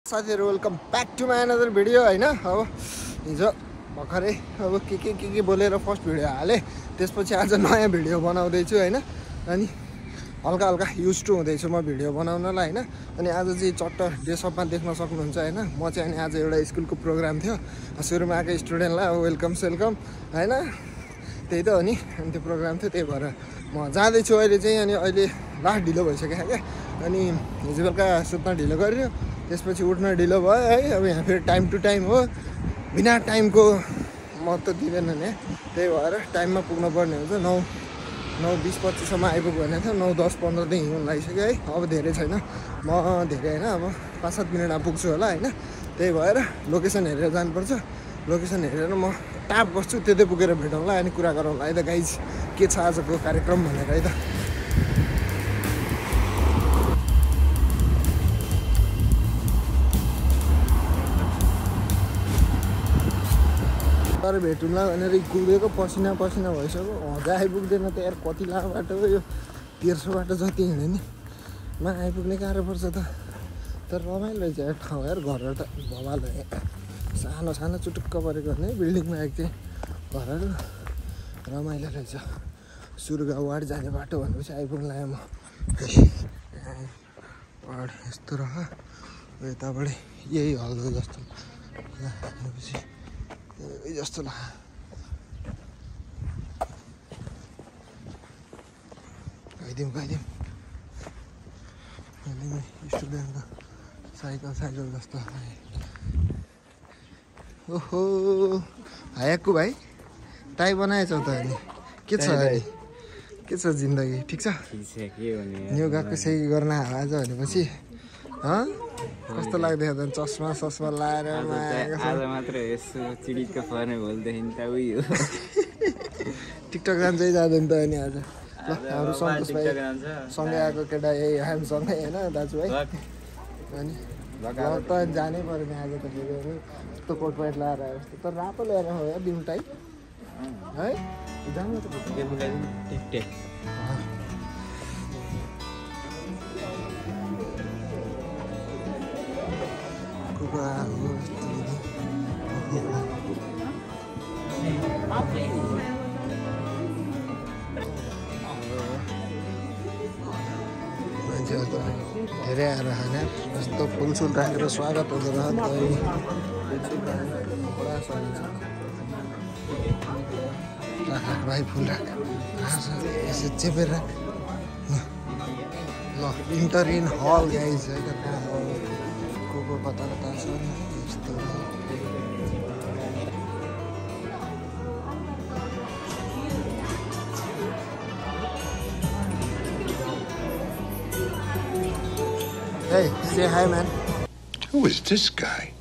साथीहरु welcome back to my another video हैन। अब हिजो भर्खरै अब के बोलेर फर्स्ट भिडियो हाले, त्यसपछि आज नयाँ भिडियो बनाउँदैछु हैन। अनि हल्का हल्का युज टु हुँदैछु म भिडियो बनाउनलाई हैन। अनि आज चाहिँ चट्ट डेसअपमा देख्न सक्नुहुन्छ हैन। म चाहिँ अनि आज एउटा स्कुलको प्रोग्राम थियो, सुरुमा आएको स्टुडेन्टलाई अब वेलकम हैन, त्यही त हो नि। अनि त्यो प्रोग्राम थियो, त्यही भएर म जाँदैछु अहिले चाहिँ। अनि अहिले लास्ट ढिलो भइसक्यो क्या। अनि हिजो बेलुका सुत्न ढिलो गरियो, त्यसपछि उठ्न ढिलो भयो है। अब यहाँ फेरि टाइम टु टाइम हो, बिना टाइमको महत्त्व दिँदैन नि। त्यही भएर टाइममा पुग्नु पर्ने हुन्छ। 9:20-25सम्म आइपुग्यो भने थियो, 9:10-15 देखि हिँड्नु लागिसक्यो है। अब धेरै छैन, म धेरै होइन, अब 5-7 मिनटमा पुग्छु होला हैन। त्यही भएर लोकेसन हेरेर जानुपर्छ। लोकेसन हेरेर म टाप बस्छु, त्यतै पुगेर भेटौँला अनि कुरा गरौँला है त गाइज, के छ आजको कार्यक्रम भनेर है त। तर भेटौँला भनेर कुदेको पसिना भइसक्यो। हजा आइपुग्दैन त यार, कति लामो बाटो हो यो, 1300 बाटो जति हिँड्यो नि मा आइपुग्ने गाह्रो पर्छ त। तर रमाइलो रहेछ यार ठाउँ यार। घरहरू त भवाल सानो सानो चुटुक्क परेको भने बिल्डिङमा आएको चाहिँ घरहरू रमाइलो रहेछ। सुर्गा वार्ड जाने बाटो भनेपछि आइपुग्नु लाग्यो म। वार्ड यस्तो रह यताबाट यही हल हो जस्तो भनेपछि जस्तो लाग्यो। गइदिउँ स्टुडेन्टको साइकल जस्तो। ओहो हायाक्कु भाइ, टाई बनाएछौ त अनि के छ अहिले, के छ जिन्दगी, ठिक छ? न्यु गएको सही गर्न आज भनेपछि कस्तो लाग्दैछ त? चस्मा लाएर आज मात्र यसो चिडिक्क पर्ने भोलिदेखि त उयो टिकटक जान्छै जाँदैन त अनि आज। ल हाम्रो सन्तोष भाइ सँगै आएको केटा यही हामीसँगै होइन दाजुभाइ। अनि त जानै पऱ्यो नि आज त फेरि यस्तो कोट प्यान्ट लगाएर आयो जस्तो। तर रातो ल्याएर हो या बिउ टाइप है, जानु त टिकटेक मान्छेहरू त धेरै आएर खाने यस्तो फुलसुल राखेर स्वागत हुँदो रह। भाइ फुल राख, यसो चेपेर राख। ल इन्टर इन हल गाइज है त, को कता छ यस्तो। Hey, say hi, man. Who is this guy?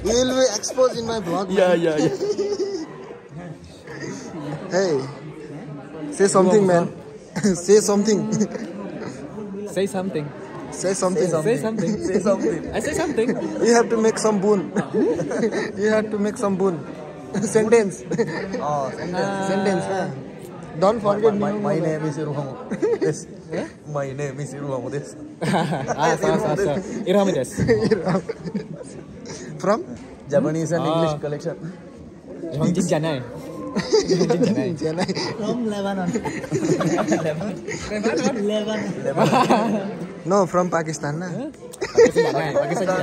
You will be exposed in my vlog. Yeah. Hey, say something, man. Say something. Say something. Say something. Say something. Say something. I say something. You have to make some boon. You have to make some boon. Sentence. Oh, Sentence. Don't forget my name is Iruhamu. Yes. My name is Iruhamu. This. Iruhamu desu. From Japanese and English collection. Nihonjin janai. From Lebanon. No, from Pakistan. Na? Pakistan.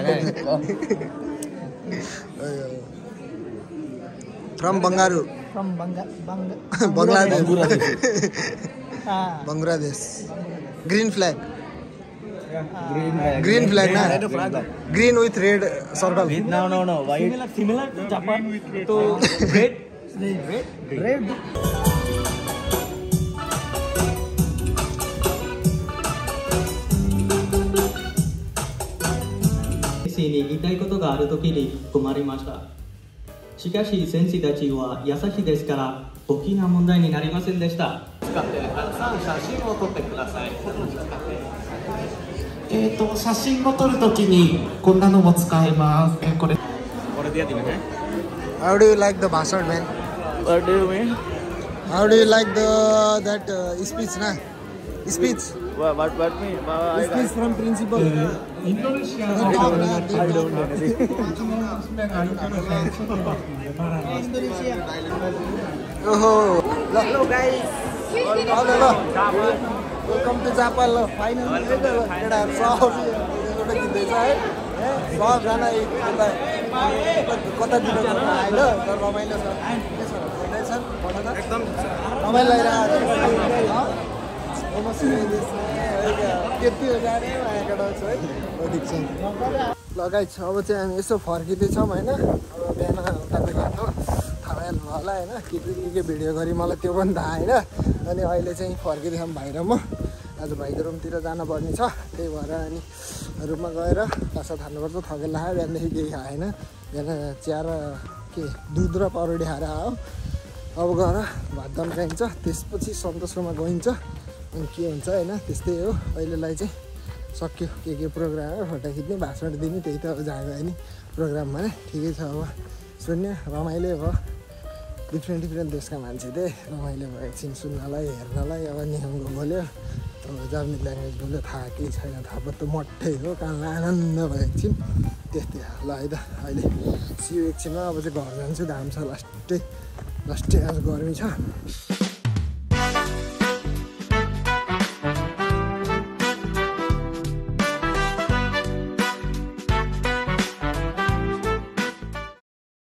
From Bangaru. From Bangladesh. Bangladesh. Green flag. Green flag, na? Green with red circle. No. White. Similar to Japan. To red. Red.に言いたいことがあるときに困りました。しかし先生たちは優しいですから大きな問題になりませんでした。使ってたくさん写真を撮ってください。写真を撮るときにこんなのも使います。これ。How do you like the bastard, man? What do you mean? How do you like that speech, na? Speech. What mean? Speech from principal. Indonesia. I don't know anything. Oh, hello guys. Hello. Welcome to Japan. Finally, केटाहरु सब एउटा गीत है सबजना कतातिर आयो तर रमाइलो छ एकदम रमाइलो लगाइरहेको त्यति हो जाने केटा छ है ठिक छ ल गाइस अब चाहिँ हामी यसो फर्किँदैछौँ होइन अब बिहान उता गएको थाहा भइहाल्नु होला होइन के भिडियो गरी मलाई त्यो पनि थाहा होइन अनि अहिले चाहिँ फर्किँदैछौँ भाइ र म आज भाइको रुमतिर जानुपर्ने छ त्यही भएर अनि रुममा गएर भाषा थाल्नुपर्छ थकेर लाग्यो बिहानदेखि केही खाएन बिहान चिया र के दुध र परोडी खाएर आयो अब गएर भात दम्काइन्छ त्यसपछि सन्तोषमा गइन्छ अनि के हुन्छ होइन त्यस्तै हो अहिलेलाई चाहिँ सक्यो के प्रोग्राम हो फोटो खिच्ने भाषण दिने त्यही त अब जाँदा नि प्रोग्राममा नै ठिकै छ अब सुन्ने रमाइलो भयो डिफ्रेन्ट देशका मान्छे थिए रमाइलो भयो एकछिन सुन्नलाई हेर्नलाई अब नियमको बोल्यो अब जापानिज ल्याङ्ग्वेज बोल्यो थाहा केही छैन थाहा त मठै हो कानलाई आनन्द भयो एकछिन त्यस्तै ल है त अहिले सियो एकछिनमा अब चाहिँ घर जान्छु घाम छ लास्टै आज गर्मी छ